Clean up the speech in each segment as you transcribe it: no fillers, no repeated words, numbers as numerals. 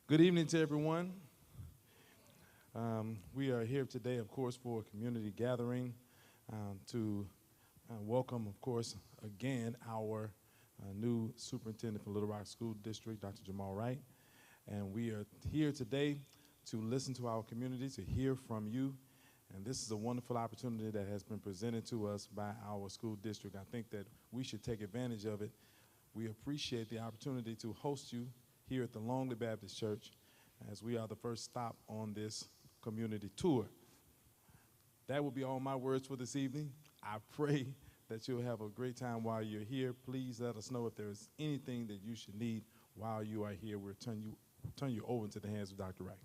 Good evening to everyone. We are here today, of course, for a community gathering to welcome, of course, again, our new superintendent for Little Rock School District, Dr. Jamal Wright. And we are here today to listen to our community, to hear from you. And this is a wonderful opportunity that has been presented to us by our school district. I think that we should take advantage of it. We appreciate the opportunity to host you here at the Longley Baptist Church, as we are the first stop on this community tour. That will be all my words for this evening. I pray that you'll have a great time while you're here. Please let us know if there's anything that you should need while you are here. We'll turn you over into the hands of Dr. Wright.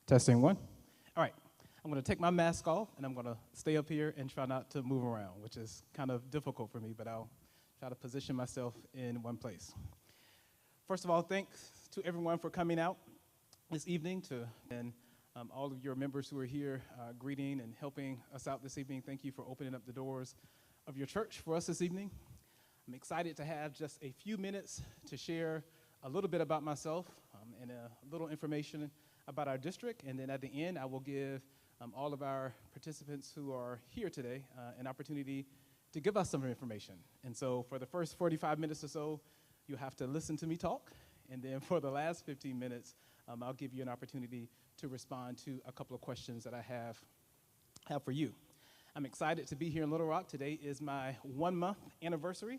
Testing one. All right, I'm going to take my mask off, and I'm going to stay up here and try not to move around, which is kind of difficult for me, but I'll try to position myself in one place. First of all, thanks to everyone for coming out this evening, and all of your members who are here greeting and helping us out this evening. Thank you for opening up the doors of your church for us this evening. I'm excited to have just a few minutes to share a little bit about myself and a little information about our district, and then at the end I will give all of our participants who are here today an opportunity to give us some information. And so for the first 45 minutes or so, you'll have to listen to me talk, and then for the last 15 minutes, I'll give you an opportunity to respond to a couple of questions that I have for you. I'm excited to be here in Little Rock. Today is my 1-month anniversary.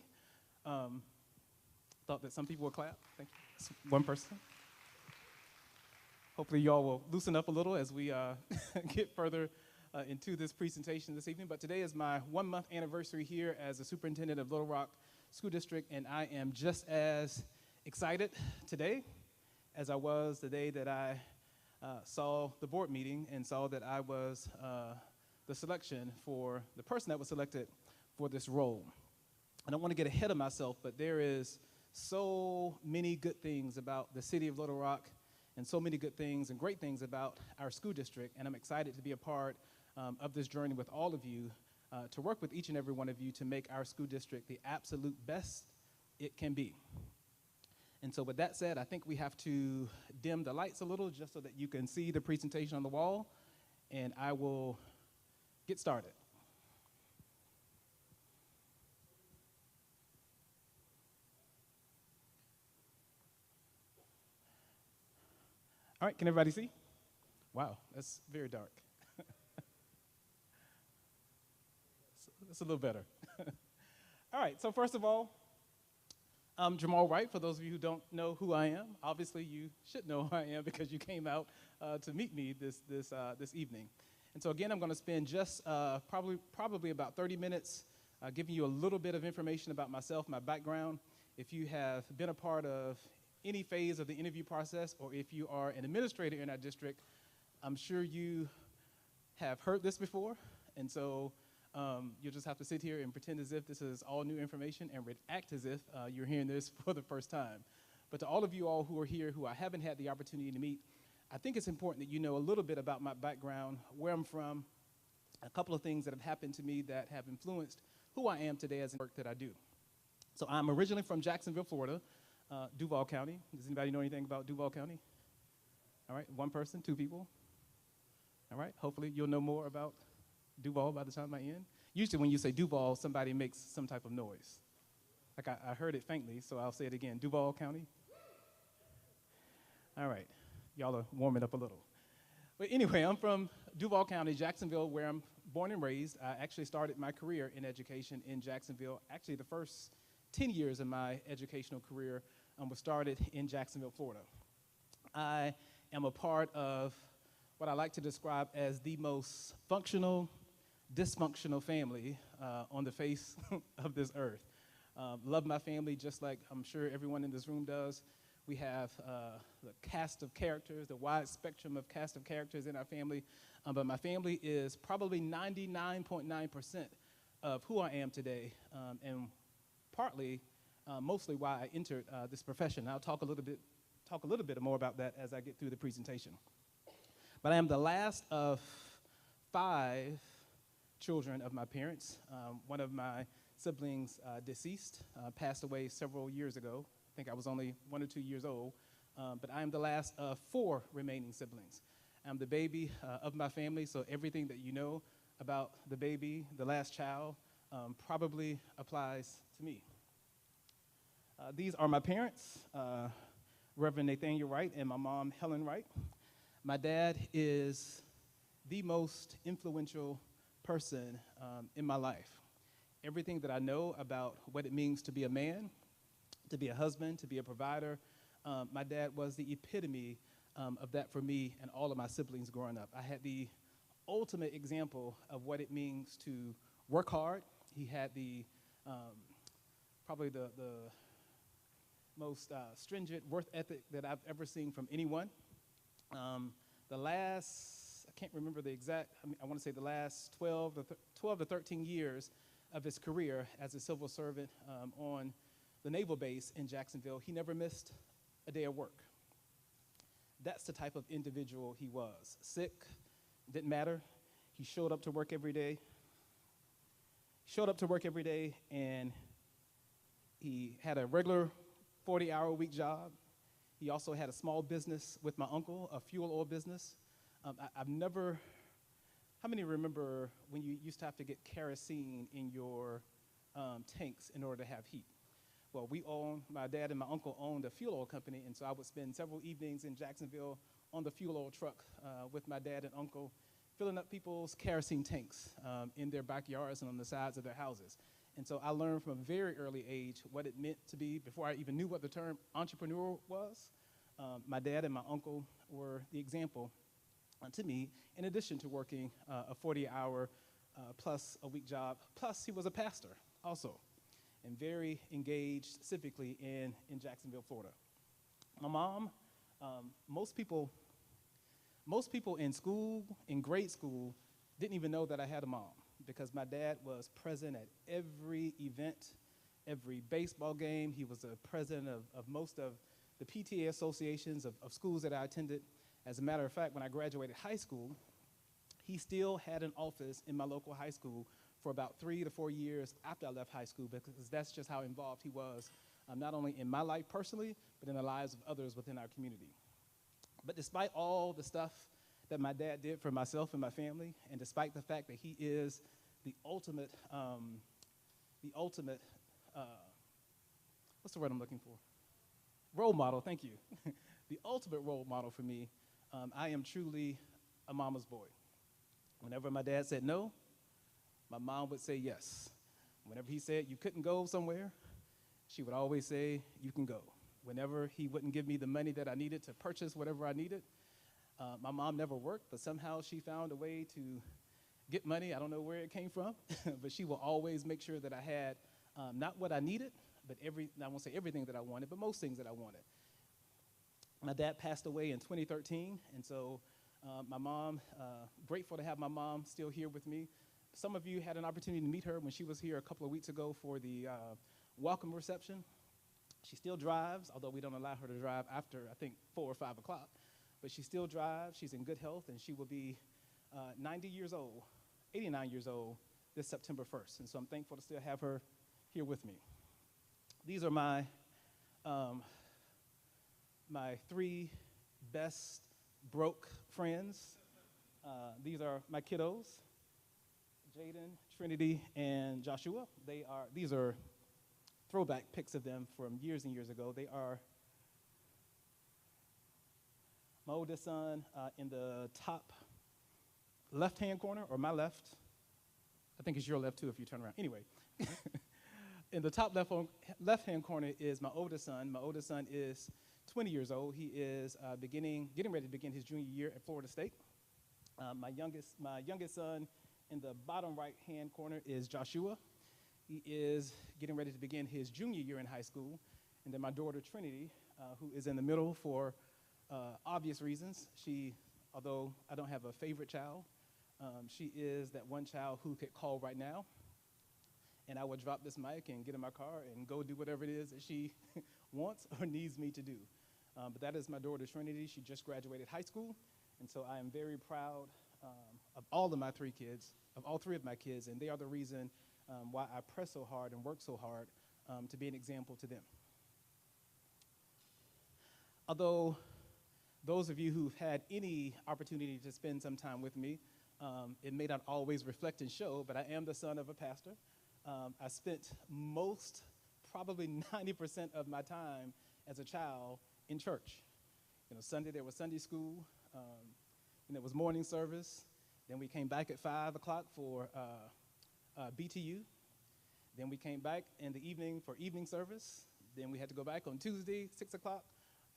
Thought that some people would clap. Thank you. It's one person. Hopefully y'all will loosen up a little as we get further into this presentation this evening. But today is my 1-month anniversary here as the superintendent of Little Rock School District, and I am just as excited today as I was the day that I saw the board meeting and saw that I was the selection for the person that was selected for this role. I don't want to get ahead of myself, but there is so many good things about the city of Little Rock and so many good things and great things about our school district, and I'm excited to be a part of this journey with all of you, to work with each and every one of you to make our school district the absolute best it can be. And so with that said, I think we have to dim the lights a little just so that you can see the presentation on the wall, and I will get started. All right, can everybody see? Wow, that's very dark. That's a little better. All right, so first of all, I'm Jamal Wright. For those of you who don't know who I am, obviously you should know who I am because you came out to meet me this evening. And so again, I'm going to spend just probably about 30 minutes giving you a little bit of information about myself, my background. If you have been a part of any phase of the interview process, or if you are an administrator in our district, I'm sure you have heard this before, and so you'll just have to sit here and pretend as if this is all new information and act as if you're hearing this for the first time. But to all of you all who are here who I haven't had the opportunity to meet, I think it's important that you know a little bit about my background, where I'm from, a couple of things that have happened to me that have influenced who I am today as the work that I do. So I'm originally from Jacksonville, Florida, Duval County. Does anybody know anything about Duval County? All right, one person, two people. All right, hopefully you'll know more about Duval by the time I end. Usually when you say Duval, somebody makes some type of noise. Like I heard it faintly, so I'll say it again. Duval County? All right, y'all are warming up a little. But anyway, I'm from Duval County, Jacksonville, where I'm born and raised. I actually started my career in education in Jacksonville. Actually, the first 10 years of my educational career was started in Jacksonville, Florida. I am a part of what I like to describe as the most functional, dysfunctional family on the face of this earth. Love my family just like I'm sure everyone in this room does. We have the cast of characters, the wide spectrum of cast of characters in our family, but my family is probably 99.9% of who I am today, and partly mostly why I entered this profession. I'll talk a little bit more about that as I get through the presentation. But I am the last of 5 children of my parents. One of my siblings deceased, passed away several years ago. I think I was only 1 or 2 years old. But I am the last of 4 remaining siblings. I'm the baby of my family, so everything that you know about the baby, the last child, probably applies to me. These are my parents, Reverend Nathaniel Wright and my mom, Helen Wright. My dad is the most influential person in my life. Everything that I know about what it means to be a man, to be a husband, to be a provider, my dad was the epitome of that for me and all of my siblings growing up. I had the ultimate example of what it means to work hard. He had probably the most stringent work ethic that I've ever seen from anyone. I can't remember the exact, I want to say the last 12 to 13 years of his career as a civil servant on the naval base in Jacksonville, he never missed a day of work. That's the type of individual he was. Sick, didn't matter. He showed up to work every day. And he had a regular 40-hour-a-week job. He also had a small business with my uncle, a fuel oil business. I've never, how many remember when you used to have to get kerosene in your tanks in order to have heat? Well, my dad and my uncle owned a fuel oil company, and so I would spend several evenings in Jacksonville on the fuel oil truck with my dad and uncle, filling up people's kerosene tanks in their backyards and on the sides of their houses. And so I learned from a very early age what it meant to be, before I even knew what the term entrepreneur was. My dad and my uncle were the example to me, in addition to working a 40-hour plus a week job. Plus, he was a pastor also, and very engaged civically in Jacksonville, Florida. My mom, most people in school, in grade school, didn't even know that I had a mom, because my dad was present at every event, every baseball game. He was the president of most of the PTA associations of schools that I attended. As a matter of fact, when I graduated high school, he still had an office in my local high school for about 3 to 4 years after I left high school, because that's just how involved he was, not only in my life personally, but in the lives of others within our community. But despite all the stuff that my dad did for myself and my family, and despite the fact that he is the ultimate, what's the word I'm looking for? Role model, thank you. The ultimate role model for me, I am truly a mama's boy. Whenever my dad said no, my mom would say yes. Whenever he said you couldn't go somewhere, she would always say, you can go. Whenever he wouldn't give me the money that I needed to purchase whatever I needed, my mom never worked, but somehow she found a way to get money. I don't know where it came from, but she will always make sure that I had not what I needed, but I won't say everything that I wanted, but most things that I wanted. My dad passed away in 2013, and so my mom, grateful to have my mom still here with me. Some of you had an opportunity to meet her when she was here a couple of weeks ago for the welcome reception. She still drives, although we don't allow her to drive after, I think, 4 or 5 o'clock. But she still drives, she's in good health, and she will be 89 years old this September 1st. And so I'm thankful to still have her here with me. These are my 3 best broke friends. These are my kiddos, Jaden, Trinity, and Joshua. These are throwback pics of them from years and years ago. They are my oldest son in the top left-hand corner, or my left. I think it's your left, too, if you turn around. Anyway, in the top left-hand corner is my oldest son. My oldest son is 20 years old. He is getting ready to begin his junior year at Florida State. My youngest son in the bottom right-hand corner is Joshua. He is getting ready to begin his junior year in high school. And then my daughter, Trinity, who is in the middle for obvious reasons. Although I don't have a favorite child, she is that one child who could call right now and I would drop this mic and get in my car and go do whatever it is that she wants or needs me to do. But that is my daughter, Trinity. She just graduated high school, and so I am very proud of all of my three kids, of all three of my kids, and they are the reason why I press so hard and work so hard to be an example to them. Although those of you who've had any opportunity to spend some time with me, it may not always reflect and show, but I am the son of a pastor. I spent probably 90% of my time as a child in church. Sunday there was Sunday school, and there was morning service. Then we came back at 5 o'clock for BTU. Then we came back in the evening for evening service. Then we had to go back on Tuesday, 6 o'clock,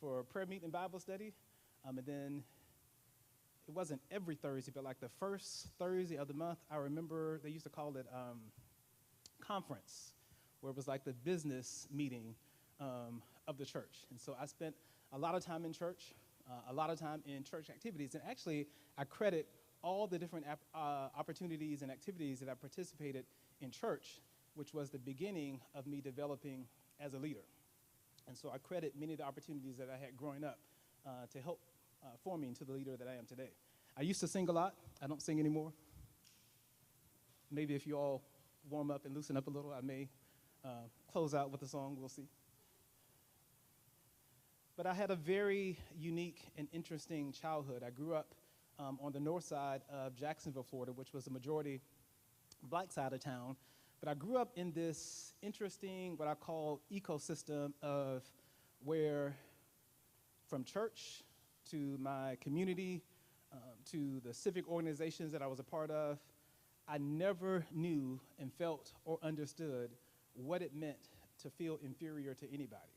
for prayer meeting and Bible study. And then it wasn't every Thursday, but like the first Thursday of the month, I remember they used to call it conference, where it was like the business meeting of the church. And so I spent a lot of time in church, a lot of time in church activities. And actually, I credit all the different opportunities and activities that I participated in church, which was the beginning of me developing as a leader. And so I credit many of the opportunities that I had growing up to help form me into the leader that I am today. I used to sing a lot. I don't sing anymore. Maybe if you all warm up and loosen up a little, I may close out with a song. We'll see. But I had a very unique and interesting childhood. I grew up on the north side of Jacksonville, Florida, which was the majority black side of town. But I grew up in this interesting, what I call ecosystem of where from church to my community to the civic organizations that I was a part of, I never knew and felt or understood what it meant to feel inferior to anybody.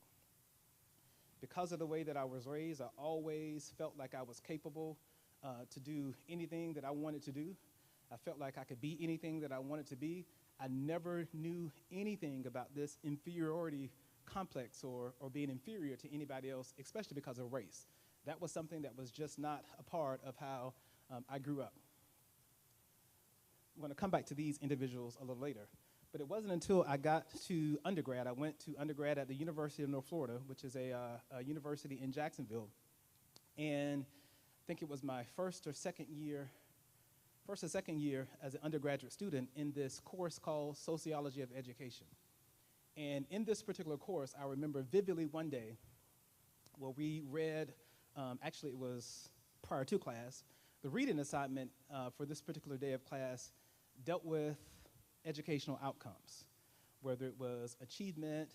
Because of the way that I was raised, I always felt like I was capable to do anything that I wanted to do. I felt like I could be anything that I wanted to be. I never knew anything about this inferiority complex or being inferior to anybody else, especially because of race. That was something that was just not a part of how I grew up. I'm going to come back to these individuals a little later. But it wasn't until I got to undergrad. I went to undergrad at the University of North Florida, which is a university in Jacksonville. And I think it was my first or second year as an undergraduate student in this course called Sociology of Education. And in this particular course, I remember vividly one day where we read, actually it was prior to class, the reading assignment for this particular day of class dealt with educational outcomes, whether it was achievement,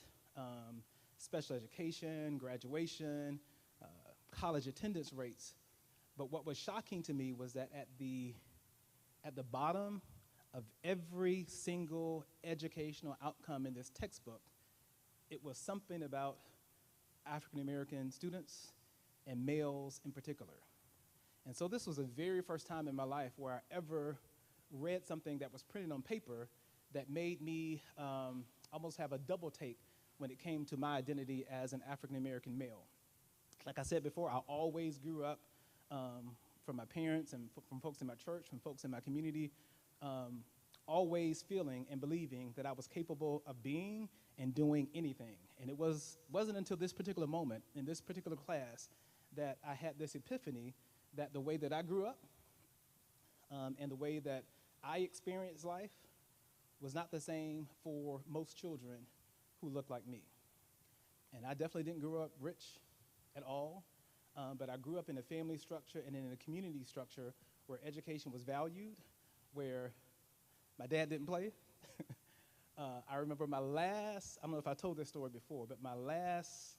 special education, graduation, college attendance rates. But what was shocking to me was that at the bottom of every single educational outcome in this textbook, it was something about African American students and males in particular. And so this was the very first time in my life where I ever read something that was printed on paper that made me almost have a double take when it came to my identity as an African American male. Like I said before, I always grew up from my parents and from folks in my church, from folks in my community, always feeling and believing that I was capable of being and doing anything. And it wasn't until this particular moment, in this particular class, that I had this epiphany that the way that I grew up and the way that I experienced life was not the same for most children who look like me. And I definitely didn't grow up rich at all, but I grew up in a family structure and in a community structure where education was valued, where my dad didn't play. I remember my last, I don't know if I told this story before, but my last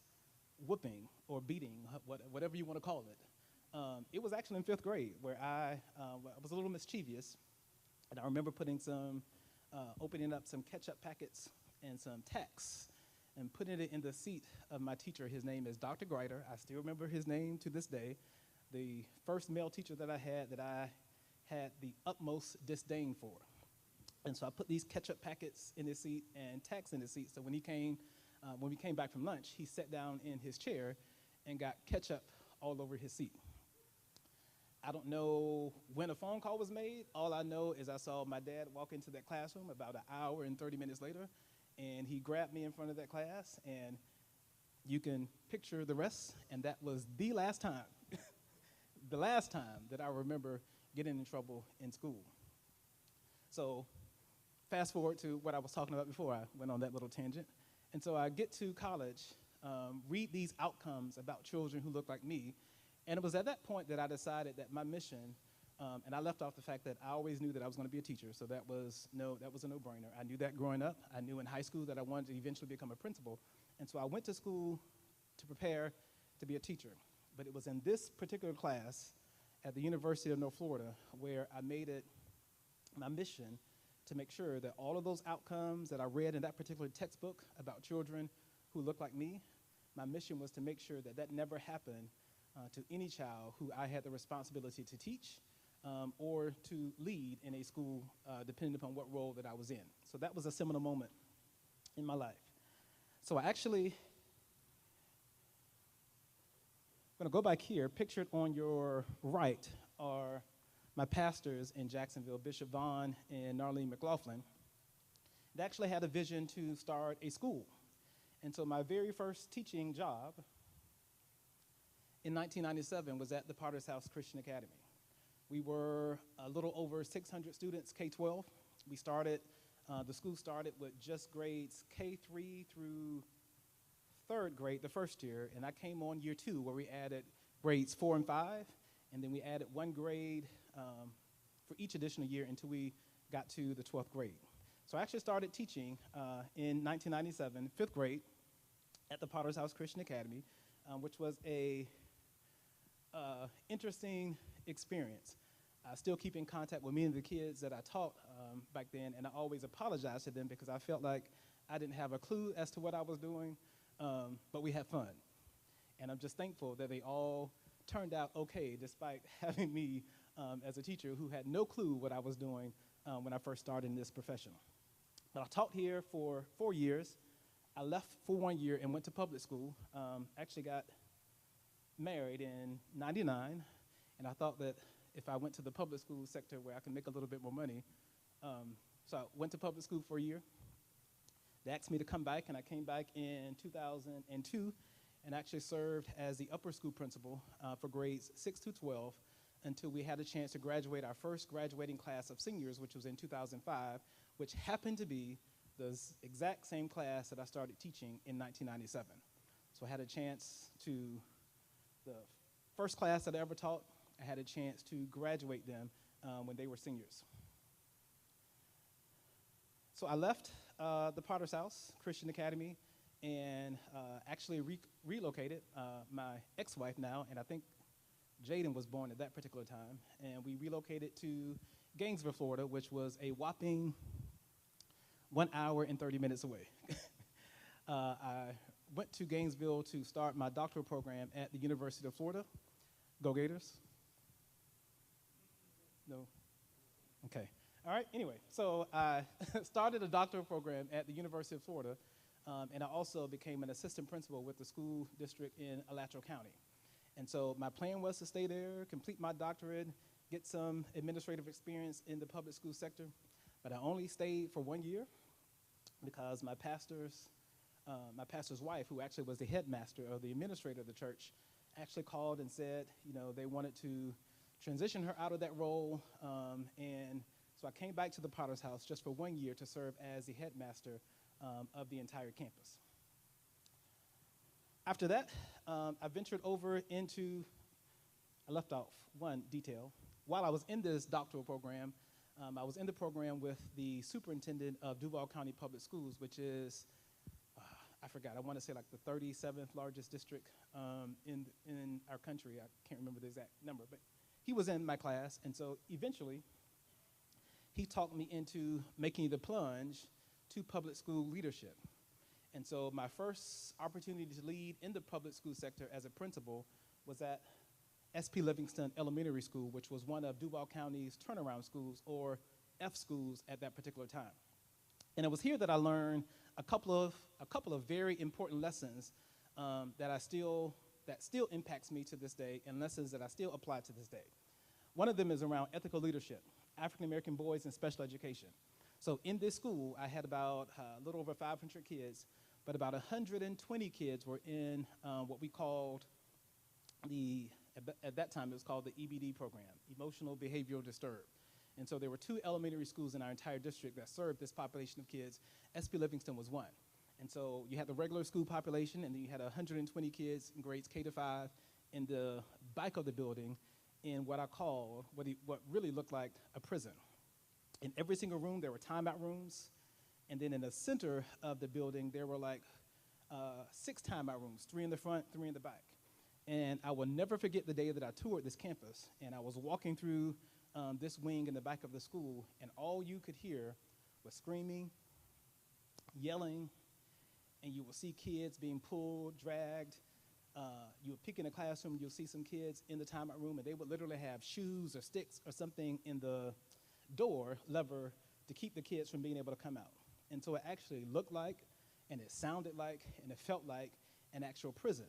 whooping or beating, whatever you want to call it, it was actually in 5th grade where I was a little mischievous. And I remember opening up some ketchup packets and some tacks and putting it in the seat of my teacher. His name is Dr. Greiter. I still remember his name to this day. The first male teacher that I had the utmost disdain for. And so I put these ketchup packets in his seat and tacks in his seat. So when we came back from lunch, he sat down in his chair and got ketchup all over his seat. I don't know when a phone call was made. All I know is I saw my dad walk into that classroom about an hour and 30 minutes later, and he grabbed me in front of that class, and you can picture the rest, and that was the last time, the last time that I remember getting in trouble in school. So fast forward to what I was talking about before I went on that little tangent. And so I get to college, read these outcomes about children who look like me, and it was at that point that I decided that my mission, and I left off the fact that I always knew that I was going to be a teacher, so that was a no-brainer. I knew that growing up. I knew in high school that I wanted to eventually become a principal, and so I went to school to prepare to be a teacher. But it was in this particular class at the University of North Florida where I made it my mission to make sure that all of those outcomes that I read in that particular textbook about children who look like me, my mission was to make sure that that never happened to any child who I had the responsibility to teach or to lead in a school, depending upon what role that I was in. So that was a seminal moment in my life. So I actually, I'm going to go back here. Pictured on your right are my pastors in Jacksonville, Bishop Vaughn and Narlene McLaughlin. They actually had a vision to start a school. And so my very first teaching job in 1997 was at the Potter's House Christian Academy. We were a little over 600 students, K-12. We started, the school started with just grades K-3 through third grade the first year, and I came on year 2 where we added grades 4 and 5, and then we added 1 grade for each additional year until we got to the 12th grade. So I actually started teaching in 1997, 5th grade, at the Potter's House Christian Academy, which was a interesting experience. I still keep in contact with many of the kids that I taught back then, and I always apologize to them because I felt like I didn't have a clue as to what I was doing, but we had fun. And I'm just thankful that they all turned out okay, despite having me as a teacher who had no clue what I was doing when I first started in this profession. But I taught here for 4 years. I left for 1 year and went to public school. Actually got married in '99, and I thought that if I went to the public school sector where I could make a little bit more money, so I went to public school for a year. They asked me to come back, and I came back in 2002 and actually served as the upper school principal for grades 6 to 12 until we had a chance to graduate our first graduating class of seniors, which was in 2005, which happened to be the exact same class that I started teaching in 1997. So I had a chance to, the first class that I ever taught, I had a chance to graduate them when they were seniors. So I left the Potter's House Christian Academy and actually relocated. My ex-wife now, and I think Jaden was born at that particular time, and we relocated to Gainesville, Florida, which was a whopping 1 hour and 30 minutes away. I went to Gainesville to start my doctoral program at the University of Florida. Go Gators? No? Okay. All right, anyway, so I started a doctoral program at the University of Florida, and I also became an assistant principal with the school district in Alachua County. And so my plan was to stay there, complete my doctorate, get some administrative experience in the public school sector, but I only stayed for 1 year because my pastor's wife, who actually was the headmaster or the administrator of the church, actually called and said, you know, they wanted to transition her out of that role, and so I came back to the Potter's House just for 1 year to serve as the headmaster of the entire campus. After that, I ventured over into, I left off one detail. While I was in this doctoral program, I was in the program with the superintendent of Duval County Public Schools, which is, I forgot, I want to say like the 37th largest district in our country. I can't remember the exact number, but he was in my class, and so eventually he talked me into making the plunge to public school leadership. And so my first opportunity to lead in the public school sector as a principal was at S.P. Livingston Elementary School, which was one of Duval County's turnaround schools, or F schools at that particular time. And it was here that I learned a couple of very important lessons that still impacts me to this day, and lessons that I still apply to this day. One of them is around ethical leadership, African American boys in special education. So in this school, I had about a little over 500 kids, but about 120 kids were in what we called at that time it was called the EBD program, Emotional Behavioral Disturbed. And so there were 2 elementary schools in our entire district that served this population of kids. SP Livingston was one. And so you had the regular school population, and then you had 120 kids in grades K to 5 in the back of the building in what I call what really looked like a prison. In every single room, there were timeout rooms. And then in the center of the building, there were like 6 timeout rooms, 3 in the front, 3 in the back. And I will never forget the day that I toured this campus, and I was walking through this wing in the back of the school, and all you could hear was screaming, yelling, and you will see kids being pulled, dragged. You would pick in a classroom, you'll see some kids in the timeout room, and they would literally have shoes or sticks or something in the door lever to keep the kids from being able to come out. And so it actually looked like, and it sounded like, and it felt like an actual prison.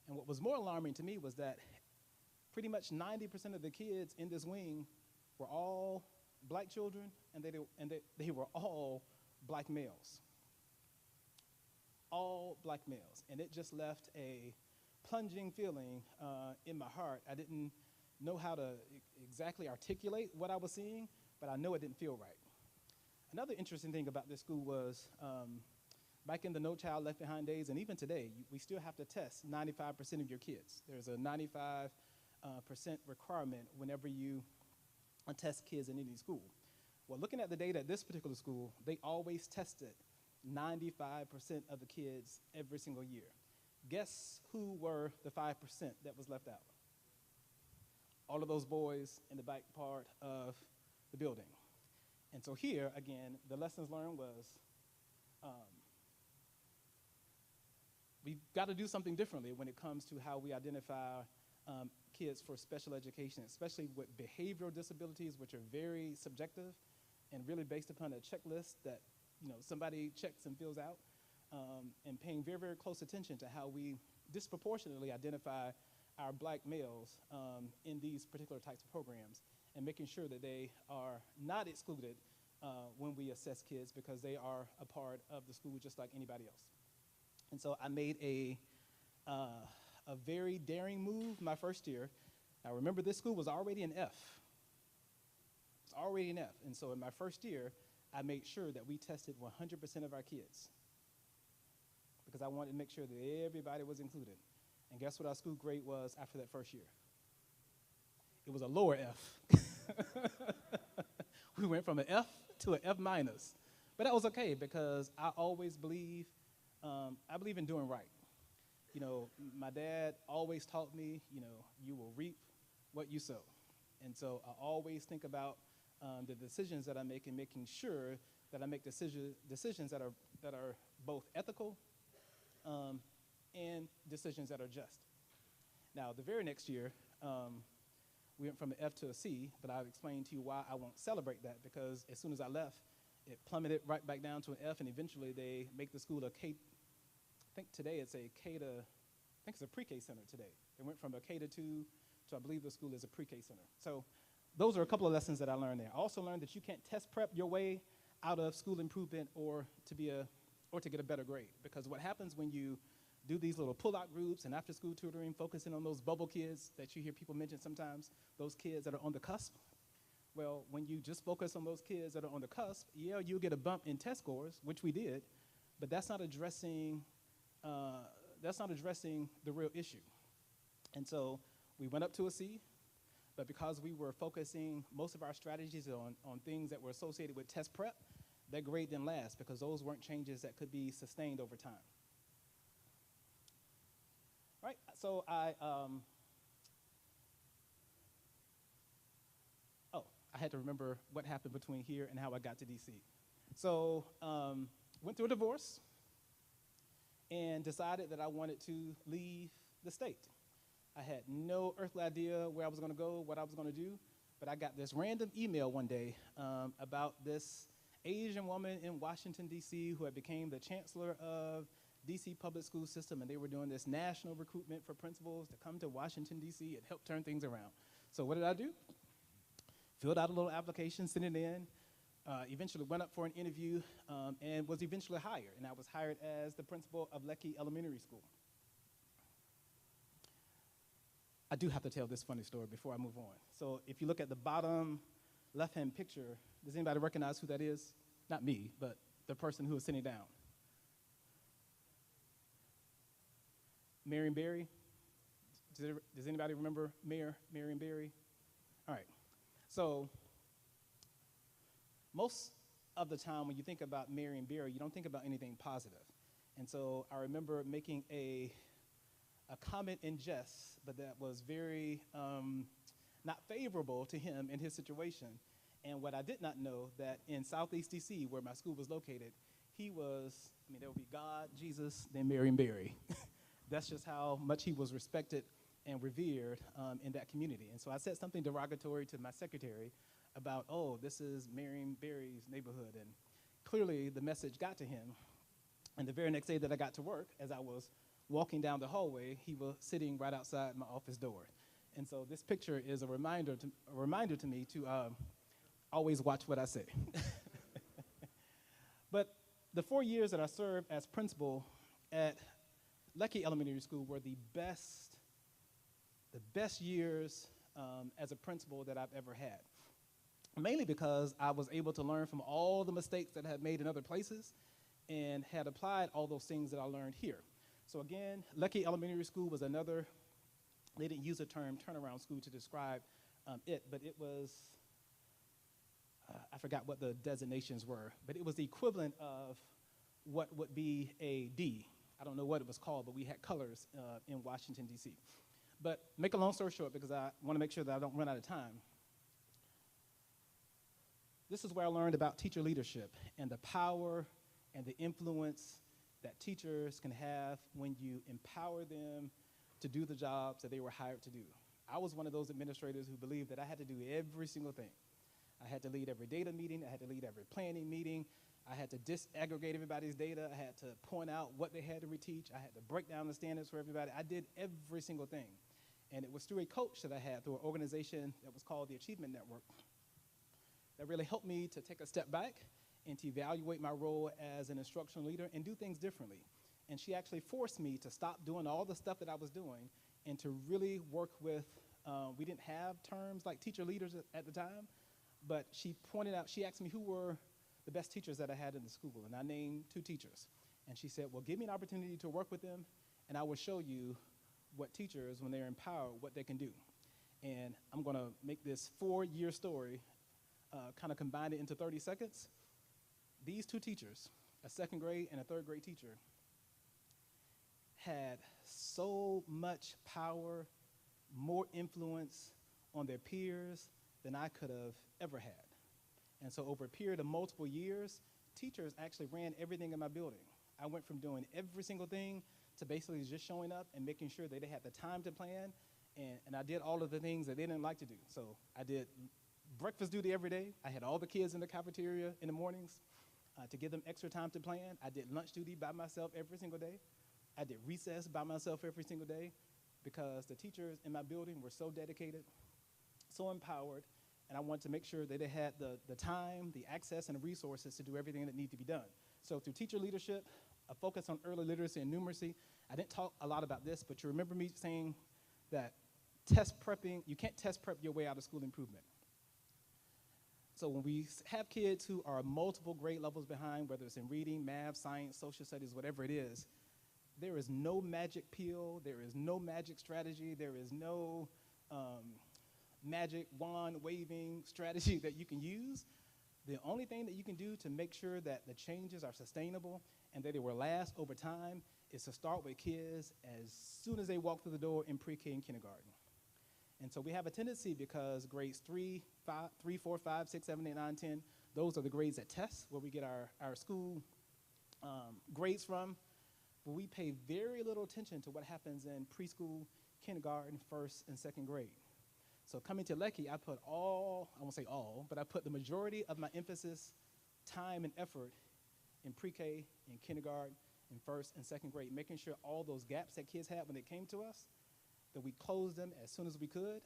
And what was more alarming to me was that pretty much 90% of the kids in this wing were all black children, and they were all black males. All black males. And it just left a plunging feeling in my heart. I didn't know how to exactly articulate what I was seeing, but I know it didn't feel right. Another interesting thing about this school was back in the No Child Left Behind days, and even today, we still have to test 95% of your kids. There's a 95% requirement whenever you test kids in any school. Well, looking at the data at this particular school, they always tested 95% of the kids every single year. Guess who were the 5% that was left out? All of those boys in the back part of the building. And so here, again, the lessons learned was we've got to do something differently when it comes to how we identify kids for special education, especially with behavioral disabilities, which are very subjective and really based upon a checklist that somebody checks and fills out, and paying very, very close attention to how we disproportionately identify our black males in these particular types of programs, and making sure that they are not excluded when we assess kids, because they are a part of the school just like anybody else. And so I made a very daring move my first year. Now remember, this school was already an F. It's already an F. And so in my first year, I made sure that we tested 100% of our kids, because I wanted to make sure that everybody was included. And guess what our school grade was after that first year? It was a lower F. We went from an F to an F minus. But that was okay, because I always believe, I believe in doing right. My dad always taught me, you will reap what you sow. And so I always think about the decisions that I make, and making sure that I make decisions that are both ethical and decisions that are just. Now, the very next year, we went from an F to a C, but I'll explain to you why I won't celebrate that, because as soon as I left, it plummeted right back down to an F, and eventually they make the school a K. I think today it's a K to, I think it's a pre-K center today. They went from a K to 2 to, I believe the school is a pre-K center. So those are a couple of lessons that I learned there. I also learned that you can't test prep your way out of school improvement or to get a better grade, because what happens when you do these little pull-out groups and after-school tutoring, focusing on those bubble kids that you hear people mention sometimes, those kids that are on the cusp. Well, when you just focus on those kids that are on the cusp, yeah, you'll get a bump in test scores, which we did, but that's not addressing the real issue. And so we went up to a C, but because we were focusing most of our strategies on things that were associated with test prep, that grade didn't last, because those weren't changes that could be sustained over time. Right, so I had to remember what happened between here and how I got to DC. So went through a divorce and decided that I wanted to leave the state. I had no earthly idea where I was gonna go, what I was gonna do, but I got this random email one day about this Asian woman in Washington, D.C. who had became the chancellor of D.C. public school system, and they were doing this national recruitment for principals to come to Washington, D.C. and help turn things around. So what did I do? filled out a little application, sent it in, eventually went up for an interview, and was eventually hired. And I was hired as the principal of Leckie Elementary School. I do have to tell this funny story before I move on. So if you look at the bottom left-hand picture, does anybody recognize who that is? Not me, but the person who is sitting down. Marion Berry? Does anybody remember Mayor Marion Berry? All right. So most of the time when you think about Marion Berry, you don't think about anything positive. And so I remember making a comment in jest, but that was very not favorable to him in his situation. And what I did not know, that in Southeast DC, where my school was located, he was, there would be God, Jesus, then Marion Berry. That's just how much he was respected and revered in that community. And so I said something derogatory to my secretary about, oh, this is Marion Berry's neighborhood. And clearly the message got to him. And the very next day that I got to work, as I was walking down the hallway, he was sitting right outside my office door. And so this picture is a reminder to me to always watch what I say. But the 4 years that I served as principal at Leckie Elementary School were the best years as a principal that I've ever had. Mainly because I was able to learn from all the mistakes that I had made in other places and had applied all those things that I learned here. So again, Leckie Elementary School was another, they didn't use the term turnaround school to describe it, but it was, I forgot what the designations were, but it was the equivalent of what would be a D. I don't know what it was called, but we had colors in Washington, D.C. But make a long story short, because I want to make sure that I don't run out of time, this is where I learned about teacher leadership and the power and the influence that teachers can have when you empower them to do the jobs that they were hired to do. I was one of those administrators who believed that I had to do every single thing. I had to lead every data meeting. I had to lead every planning meeting. I had to disaggregate everybody's data. I had to point out what they had to reteach. I had to break down the standards for everybody. I did every single thing. And it was through a coach that I had through an organization that was called the Achievement Network that really helped me to take a step back and to evaluate my role as an instructional leader and do things differently. And she actually forced me to stop doing all the stuff that I was doing and to really work with, we didn't have terms like teacher leaders at the time, but she asked me who were the best teachers that I had in the school, and I named 2 teachers. And she said, well, give me an opportunity to work with them, and I will show you what teachers, when they're empowered, what they can do. And I'm gonna make this 4-year story, kind of combine it into 30 seconds. These 2 teachers, a 2nd grade and a 3rd grade teacher, had so much power, more influence on their peers than I could have ever had. And so over a period of multiple years, teachers actually ran everything in my building. I went from doing every single thing to basically just showing up and making sure that they had the time to plan, and I did all of the things that they didn't like to do. So I did breakfast duty every day. I had all the kids in the cafeteria in the mornings to give them extra time to plan. I did lunch duty by myself every single day. I did recess by myself every single day because the teachers in my building were so dedicated, so empowered, and I wanted to make sure that they had the time, the access, and the resources to do everything that needed to be done. So through teacher leadership, a focus on early literacy and numeracy, I didn't talk a lot about this, but you remember me saying that you can't test prep your way out of school improvement. So when we have kids who are multiple grade levels behind, whether it's in reading, math, science, social studies, whatever it is, there is no magic pill, there is no magic strategy, there is no magic wand waving strategy that you can use. The only thing that you can do to make sure that the changes are sustainable and that they will last over time is to start with kids as soon as they walk through the door in pre-K and kindergarten. And so we have a tendency, because grades 3, 4, 5, 6, 7, 8, 9, 10, those are the grades that test, where we get our school grades from. But we pay very little attention to what happens in preschool, kindergarten, 1st and 2nd grade. So coming to Leckie, I put I won't say all, but I put the majority of my emphasis, time, and effort in pre-K, in kindergarten, in 1st and 2nd grade, making sure all those gaps that kids had when they came to us, that we closed them as soon as we could,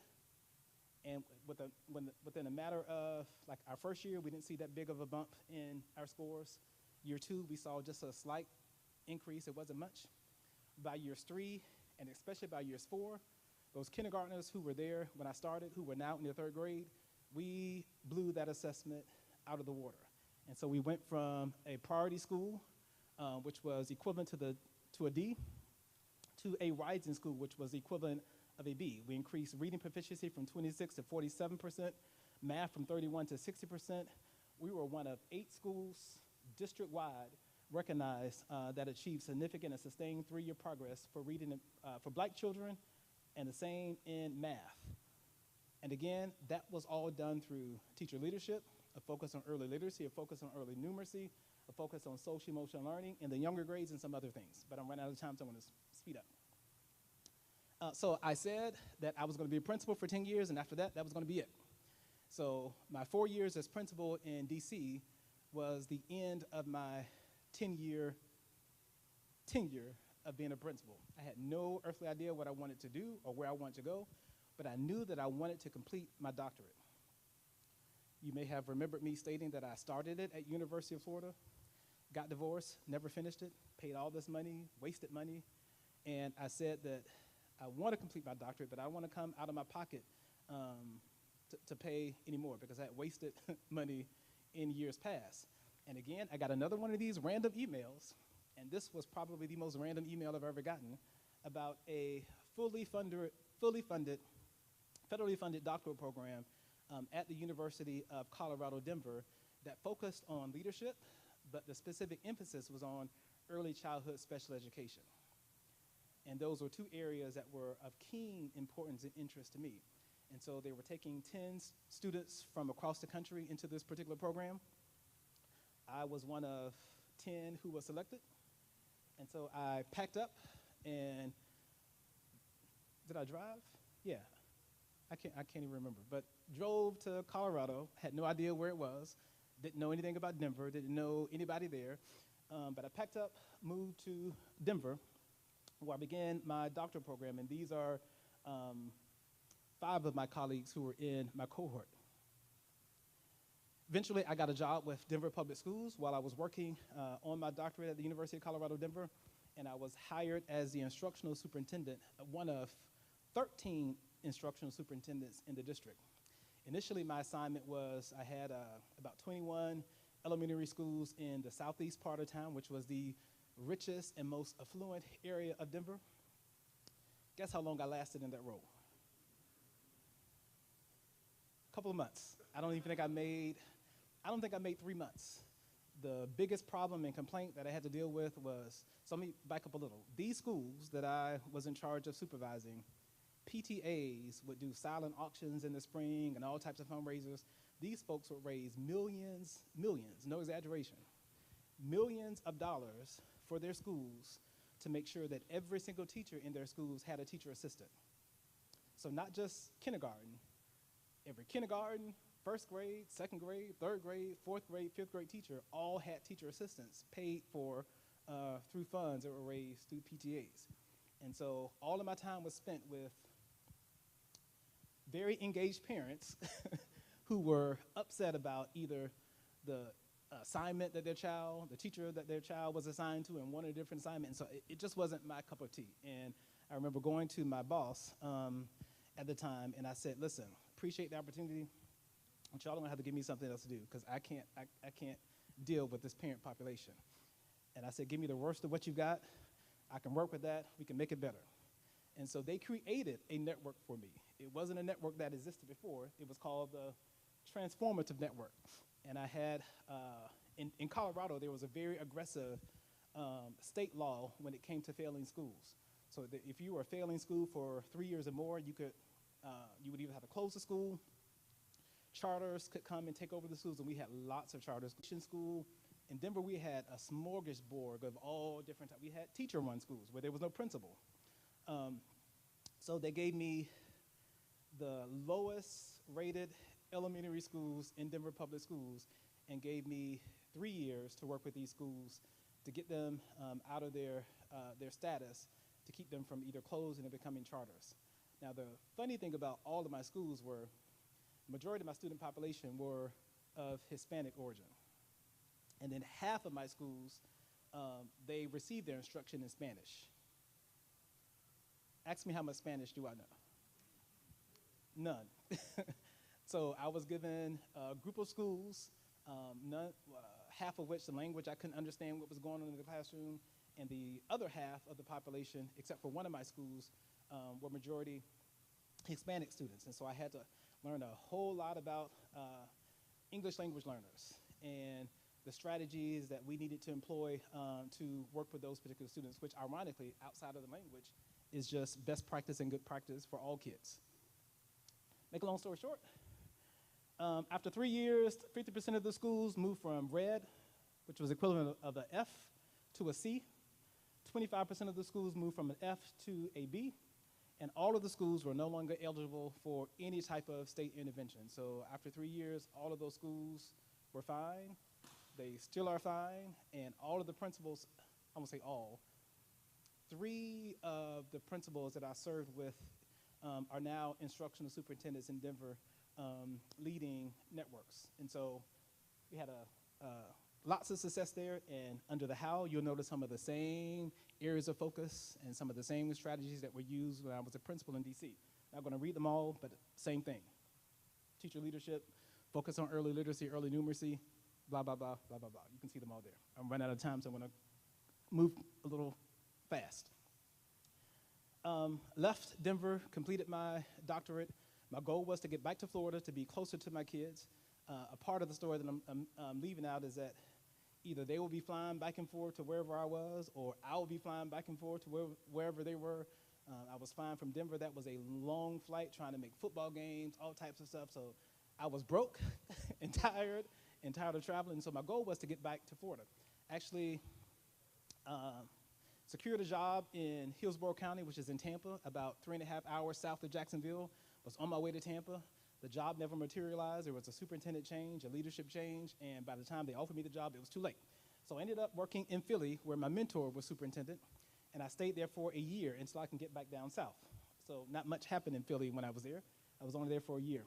And within a matter of, like, our first year, we didn't see that big of a bump in our scores. Year 2, we saw just a slight increase. It wasn't much. By years 3, and especially by years 4, those kindergartners who were there when I started, who were now in their 3rd grade, we blew that assessment out of the water. And so we went from a priority school, which was equivalent to a D, to a rising school, which was the equivalent of a B. We increased reading proficiency from 26 to 47%, math from 31 to 60%. We were one of 8 schools district-wide recognized that achieved significant and sustained 3-year progress for reading for Black children, and the same in math. And again, that was all done through teacher leadership, a focus on early literacy, a focus on early numeracy, a focus on social emotional learning in the younger grades, and some other things. But I'm running out of time, so I'm going to speed up. So I said that I was going to be a principal for 10 years, and after that, that was going to be it. So my 4 years as principal in DC was the end of my 10-year tenure of being a principal. I had no earthly idea what I wanted to do or where I wanted to go, but I knew that I wanted to complete my doctorate. You may have remembered me stating that I started it at University of Florida, got divorced, never finished it, paid all this money, wasted money, and I said that I want to complete my doctorate, but I want to come out of my pocket to pay any more because I had wasted money in years past. And again, I got another one of these random emails, and this was probably the most random email I've ever gotten, about a federally funded doctoral program at the University of Colorado, Denver, that focused on leadership, but the specific emphasis was on early childhood special education. And those were 2 areas that were of keen importance and interest to me. And so they were taking 10 students from across the country into this particular program. I was one of 10 who was selected. And so I packed up and, did I drive? Yeah, I can't even remember, but drove to Colorado, had no idea where it was, didn't know anything about Denver, didn't know anybody there, but I packed up, moved to Denver, where I began my doctoral program, and these are 5 of my colleagues who were in my cohort. Eventually, I got a job with Denver Public Schools while I was working on my doctorate at the University of Colorado, Denver, and I was hired as the instructional superintendent, one of 13 instructional superintendents in the district. Initially, my assignment was I had about 21 elementary schools in the southeast part of town, which was the richest and most affluent area of Denver. Guess how long I lasted in that role? A couple of months. I don't think I made 3 months. The biggest problem and complaint that I had to deal with was, so let me back up a little. These schools that I was in charge of supervising, PTAs would do silent auctions in the spring and all types of fundraisers. These folks would raise millions, no exaggeration, millions of dollars for their schools to make sure that every single teacher in their schools had a teacher assistant. So not just kindergarten, every kindergarten, 1st grade, 2nd grade, 3rd grade, 4th grade, 5th grade teacher all had teacher assistants paid for through funds that were raised through PTAs. And so all of my time was spent with very engaged parents who were upset about either the assignment that the teacher that their child was assigned to and wanted a different assignment. And so it just wasn't my cup of tea. And I remember going to my boss at the time, and I said, listen, appreciate the opportunity, but y'all don't have to give me something else to do because I can't deal with this parent population. And I said, give me the worst of what you got. I can work with that. We can make it better. And so they created a network for me. It wasn't a network that existed before. It was called the Transformative Network. And I had, in Colorado, there was a very aggressive state law when it came to failing schools. So that if you were a failing school for 3 years or more, you would either have to close the school, charters could come and take over the schools, and we had lots of charters. In school, in Denver, we had a smorgasbord of all different types. We had teacher-run schools where there was no principal. So they gave me the lowest rated elementary schools in Denver Public Schools and gave me 3 years to work with these schools to get them out of their status, to keep them from either closing or becoming charters. Now, the funny thing about all of my schools were the majority of my student population were of Hispanic origin. And then half of my schools, they received their instruction in Spanish. Ask me how much Spanish do I know? None. So I was given a group of schools, half of which the language I couldn't understand what was going on in the classroom, and the other half of the population, except for one of my schools, were majority Hispanic students. And so I had to learn a whole lot about English language learners and the strategies that we needed to employ to work with those particular students, which ironically, outside of the language, is just best practice and good practice for all kids. Make a long story short, after 3 years, 50% of the schools moved from red, which was equivalent of an F, to a C. 25% of the schools moved from an F to a B, and all of the schools were no longer eligible for any type of state intervention. So after 3 years, all of those schools were fine. They still are fine, and all of the principals, I won't say all, 3 of the principals that I served with are now instructional superintendents in Denver, leading networks. And so we had lots of success there, and under the how, you'll notice some of the same areas of focus and some of the same strategies that were used when I was a principal in DC. Not gonna read them all, but same thing. Teacher leadership, focus on early literacy, early numeracy, blah, blah, blah, blah, blah, blah. You can see them all there. I'm running out of time, so I'm gonna move a little fast. Left Denver, completed my doctorate. My goal was to get back to Florida to be closer to my kids. A part of the story that I'm leaving out is that either they will be flying back and forth to wherever I was, or I will be flying back and forth to wherever they were. I was flying from Denver. That was a long flight, trying to make football games, all types of stuff. So I was broke and tired of traveling. So my goal was to get back to Florida. Actually, secured a job in Hillsborough County, which is in Tampa, about 3.5 hours south of Jacksonville. Was on my way to Tampa. The job never materialized. There was a superintendent change, a leadership change, and by the time they offered me the job, it was too late. So I ended up working in Philly, where my mentor was superintendent, and I stayed there for a year until I can get back down south. So not much happened in Philly when I was there. I was only there for a year.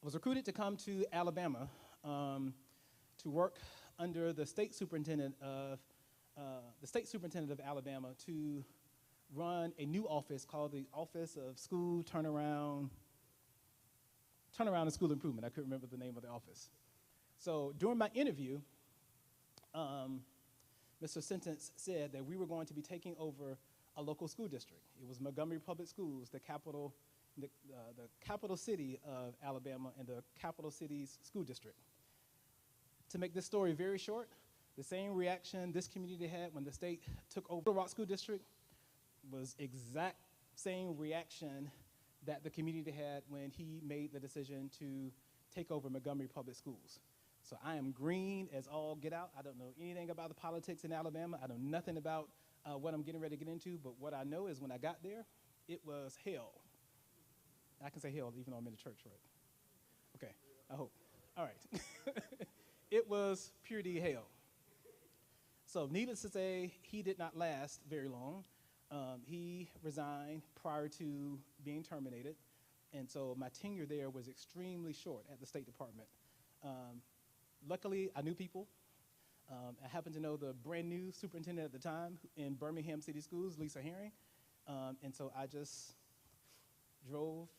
I was recruited to come to Alabama to work under the state superintendent of Alabama to run a new office called the Office of School Turnaround and School Improvement. I couldn't remember the name of the office. So during my interview, Mr. Sentence said that we were going to be taking over a local school district. It was Montgomery Public Schools, the capital city of Alabama and the capital city's school district. To make this story very short, the same reaction this community had when the state took over Little Rock School District was exact same reaction that the community had when he made the decision to take over Montgomery Public Schools. So I am green as all get out. I don't know anything about the politics in Alabama. I know nothing about what I'm getting ready to get into, but what I know is when I got there, it was hell. I can say hell even though I'm in the church, right? Okay, I hope. All right. It was pure D hell. So needless to say, he did not last very long. He resigned prior to being terminated, and so my tenure there was extremely short at the State Department. Luckily, I knew people. I happened to know the brand new superintendent at the time in Birmingham City Schools, Lisa Herring, and so I just drove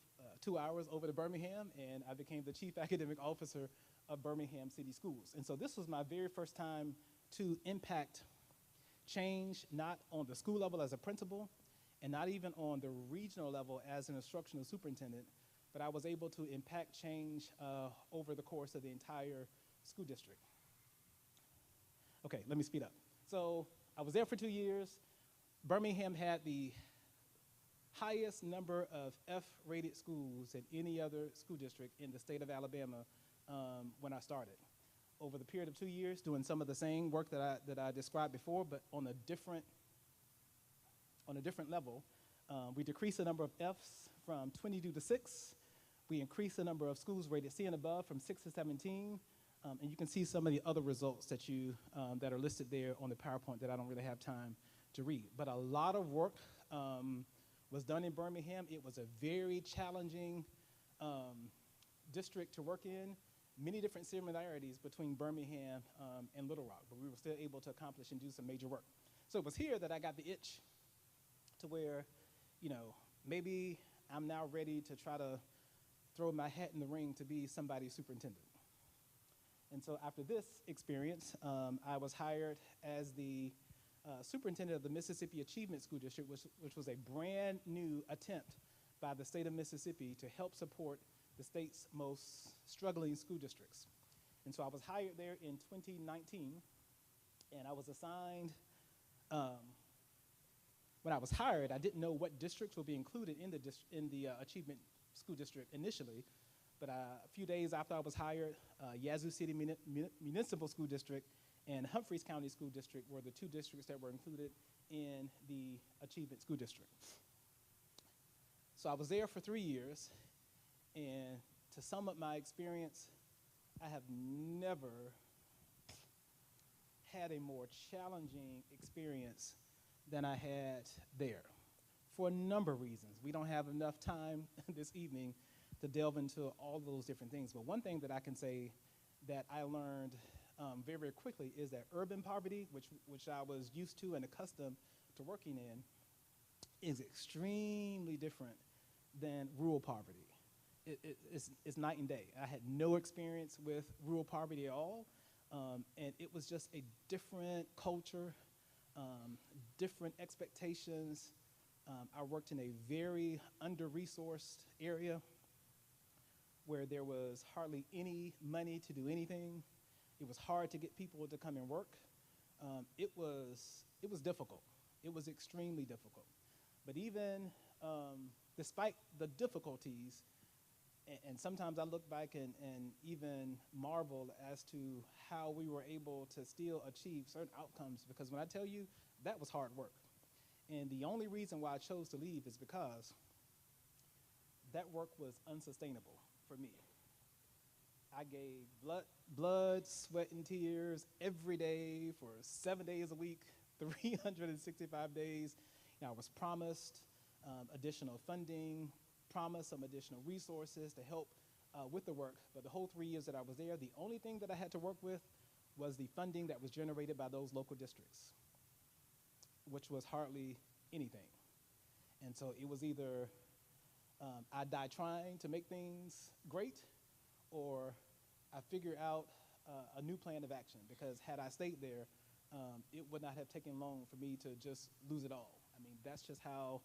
2 hours over to Birmingham, and I became the chief academic officer of Birmingham City Schools. And so this was my very first time to impact change, not on the school level as a principal, and not even on the regional level as an instructional superintendent, but I was able to impact change over the course of the entire school district. Okay, let me speed up. So I was there for 2 years. Birmingham had the highest number of F-rated schools than any other school district in the state of Alabama when I started. Over the period of 2 years, doing some of the same work that I described before, but on a different level. We decreased the number of Fs from 22 to 6. We increased the number of schools rated C and above from 6 to 17. And you can see some of the other results that are listed there on the PowerPoint that I don't really have time to read. But a lot of work was done in Birmingham. It was a very challenging district to work in, many different similarities between Birmingham and Little Rock, but we were still able to accomplish and do some major work. So it was here that I got the itch to where, maybe I'm now ready to try to throw my hat in the ring to be somebody's superintendent. And so after this experience, I was hired as the superintendent of the Mississippi Achievement School District, which was a brand new attempt by the state of Mississippi to help support the state's most struggling school districts. And so I was hired there in 2019, and I was assigned, when I was hired, I didn't know what districts would be included in the Achievement School District initially, but a few days after I was hired, Yazoo City Municipal School District and Humphreys County School District were the two districts that were included in the Achievement School District. So I was there for 3 years, and to sum up my experience, I have never had a more challenging experience than I had there for a number of reasons. We don't have enough time this evening to delve into all those different things, but one thing that I can say that I learned very, very quickly is that urban poverty, which I was used to and accustomed to working in, is extremely different than rural poverty. It's night and day. I had no experience with rural poverty at all, and it was just a different culture, different expectations. I worked in a very under-resourced area where there was hardly any money to do anything. It was hard to get people to come and work. It was difficult. It was extremely difficult. But even despite the difficulties, and sometimes I look back and even marvel as to how we were able to still achieve certain outcomes, because when I tell you, that was hard work. And the only reason why I chose to leave is because that work was unsustainable for me. I gave blood, sweat, and tears every day for 7 days a week, 365 days. I was promised additional funding, promised some additional resources to help with the work. But the whole 3 years that I was there, the only thing that I had to work with was the funding that was generated by those local districts, which was hardly anything. And so it was either I die trying to make things great, or I figure out a new plan of action, because had I stayed there, it would not have taken long for me to just lose it all. I mean, that's just how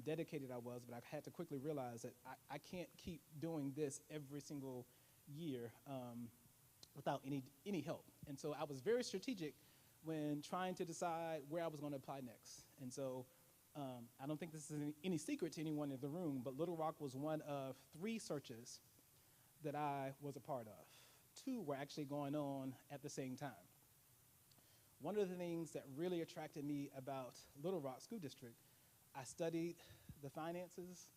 dedicated I was, but I had to quickly realize that I can't keep doing this every single year without any help. And so I was very strategic when trying to decide where I was going to apply next. And so I don't think this is any secret to anyone in the room, but Little Rock was one of 3 searches that I was a part of. 2 were actually going on at the same time. One of the things that really attracted me about Little Rock School District, I studied the finances,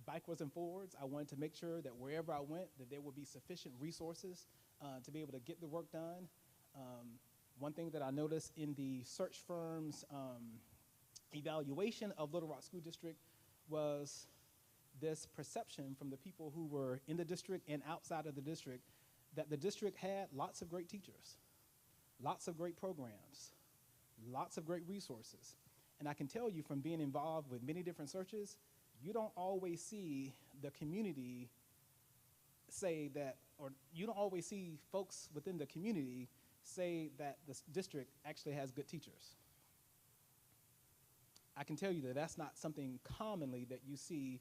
backwards and forwards. I wanted to make sure that wherever I went, that there would be sufficient resources to be able to get the work done. One thing that I noticed in the search firm's evaluation of Little Rock School District was this perception from the people who were in the district and outside of the district that the district had lots of great teachers, lots of great programs, lots of great resources. And I can tell you from being involved with many different searches, you don't always see the community say that, or you don't always see folks within the community say that the district actually has good teachers. I can tell you that that's not something commonly that you see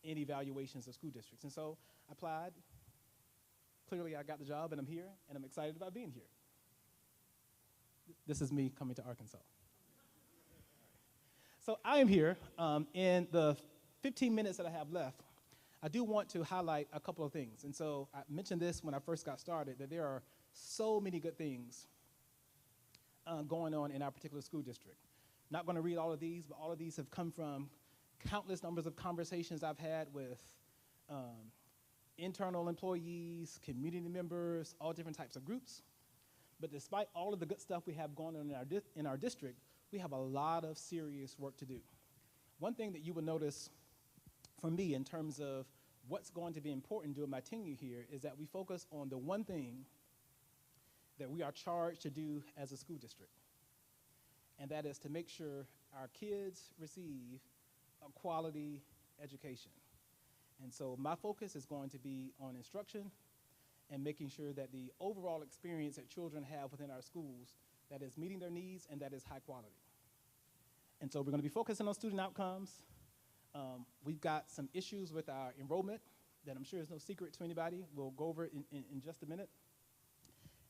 in evaluations of school districts. And so I applied. Clearly I got the job, and I'm here, and I'm excited about being here. This is me coming to Arkansas. So I am here. In the 15 minutes that I have left, I do want to highlight a couple of things. And so I mentioned this when I first got started, that there are so many good things going on in our particular school district. Not going to read all of these, but all of these have come from countless numbers of conversations I've had with internal employees, community members, all different types of groups. But despite all of the good stuff we have going on in our district, we have a lot of serious work to do. One thing that you will notice from me in terms of what's going to be important during my tenure here is that we focus on the one thing that we are charged to do as a school district, and that is to make sure our kids receive a quality education. And so my focus is going to be on instruction and making sure that the overall experience that children have within our schools, that is meeting their needs and that is high quality. And so we're going to be focusing on student outcomes. We've got some issues with our enrollment that I'm sure is no secret to anybody. We'll go over it in just a minute.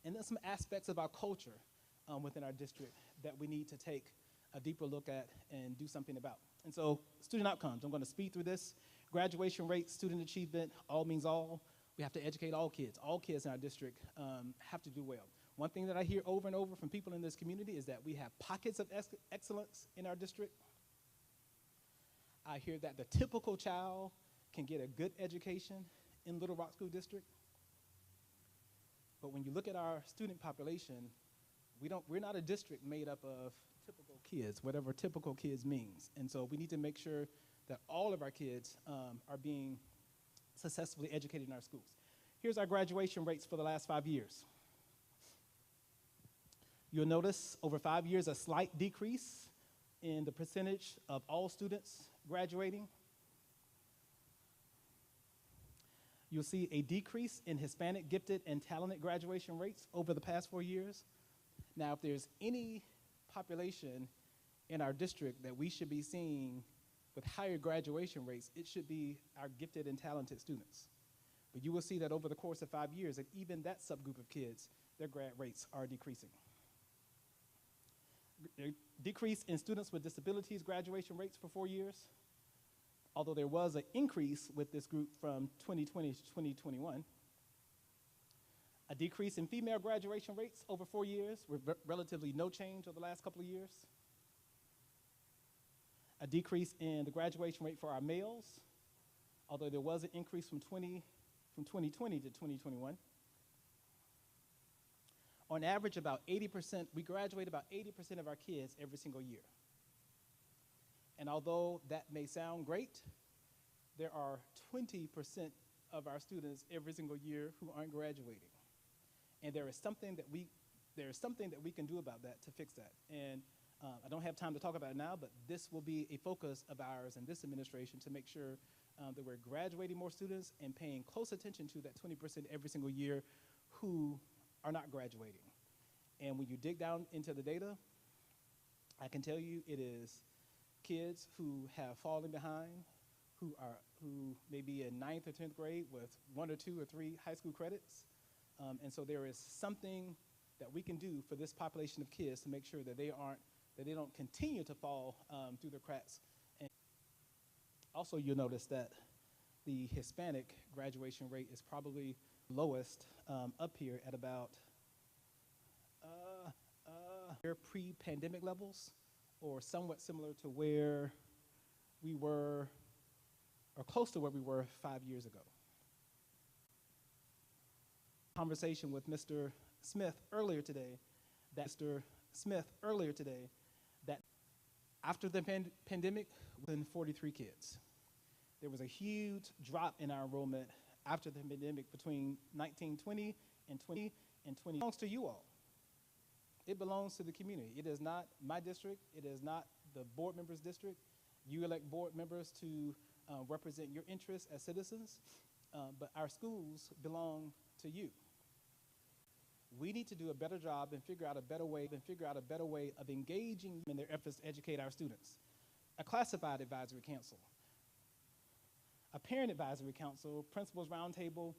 And then some aspects of our culture within our district that we need to take a deeper look at and do something about. And so student outcomes, I'm going to speed through this. Graduation rate, student achievement, all means all. We have to educate all kids. All kids in our district have to do well. One thing that I hear over and over from people in this community is that we have pockets of excellence in our district. I hear that the typical child can get a good education in Little Rock School District. But when you look at our student population, we're not a district made up of typical kids, whatever typical kids means. And so we need to make sure that all of our kids are being successfully educated in our schools. Here's our graduation rates for the last 5 years. You'll notice over 5 years a slight decrease in the percentage of all students graduating. You'll see a decrease in Hispanic, gifted, and talented graduation rates over the past 4 years. Now, if there's any population in our district that we should be seeing with higher graduation rates, it should be our gifted and talented students. But you will see that over the course of 5 years, that even that subgroup of kids, their grad rates are decreasing. Decrease in students with disabilities graduation rates for 4 years, although there was an increase with this group from 2020 to 2021. A decrease in female graduation rates over 4 years, with relatively no change over the last couple of years. A decrease in the graduation rate for our males, although there was an increase from 2020 to 2021. On average, about 80%, we graduate about 80% of our kids every single year. And although that may sound great, there are 20% of our students every single year who aren't graduating. And there is something that we can do about that to fix that. And I don't have time to talk about it now, but this will be a focus of ours in this administration to make sure that we're graduating more students and paying close attention to that 20% every single year who are not graduating. And when you dig down into the data, I can tell you it is kids who have fallen behind, who may be in 9th or 10th grade with 1 or 2 or 3 high school credits. And so there is something that we can do for this population of kids to make sure that they don't continue to fall through the cracks. And also, you'll notice that the Hispanic graduation rate is probably lowest up here at about pre-pandemic levels, or somewhat similar to where we were, or close to where we were 5 years ago. Conversation with Mr. Smith earlier today, that after the pandemic, within 43 kids. There was a huge drop in our enrollment after the pandemic between 1920 and 2020. It belongs to you all. It belongs to the community. It is not my district. It is not the board members' district. You elect board members to represent your interests as citizens, but our schools belong to you. We need to do a better job and figure out a better way of engaging in their efforts to educate our students. A classified advisory council, a parent advisory council, principals roundtable,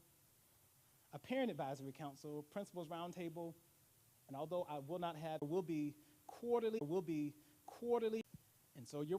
and although I will not have, will be quarterly, and so you're